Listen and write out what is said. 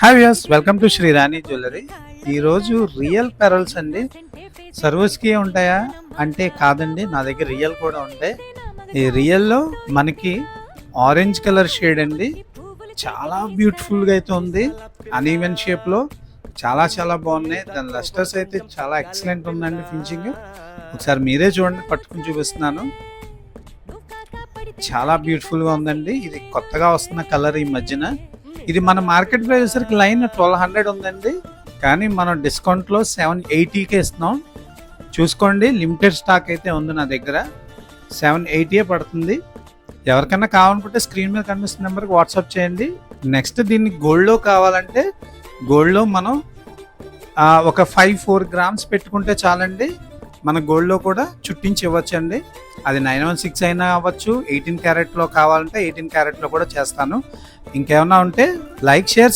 Hi viewers, welcome to Shri Rani jewellery. ఈరోజు real pearls అండి. సర్వీస్కి ఉంటాయా అంటే కాదండి, నా దగ్గర రియల్ కూడా ఉంటాయి. ఈ రియల్లో మనకి ఆరెంజ్ కలర్ షేడ్ అండి, చాలా బ్యూటిఫుల్గా అయితే ఉంది. అన్ఈవెన్ షేప్లో చాలా చాలా బాగున్నాయి. దాని లస్టర్స్ అయితే చాలా ఎక్సలెంట్ ఉందండి. ఫినిషింగ్ ఒకసారి మీరే చూడండి, పట్టుకుని చూపిస్తున్నాను. చాలా బ్యూటిఫుల్గా ఉందండి. ఇది కొత్తగా వస్తున్న కలర్ ఈ మధ్యన. ఇది మన మార్కెట్ ప్రైస్ వచ్చేసరికి లైన్ 1200 ఉందండి, కానీ మనం డిస్కౌంట్లో 780కే ఇస్తున్నాం. చూసుకోండి, లిమిటెడ్ స్టాక్ అయితే ఉంది నా దగ్గర. 780 పడుతుంది. ఎవరికైనా కావాలనుకుంటే స్క్రీన్ మీద కనిపిస్తున్న నెంబర్కి వాట్సాప్ చేయండి. నెక్స్ట్ దీన్ని గోల్డ్లో కావాలంటే గోల్డ్లో మనం ఒక 4 గ్రామ్స్ పెట్టుకుంటే చాలండి. మన గోల్డ్లో కూడా చుట్టించి ఇవ్వచ్చండి. అది 916 అయినా అవ్వచ్చు. 18 క్యారెట్లో కావాలంటే 18 క్యారెట్లో కూడా చేస్తాను. ఇంకేమన్నా ఉంటే లైక్, షేర్,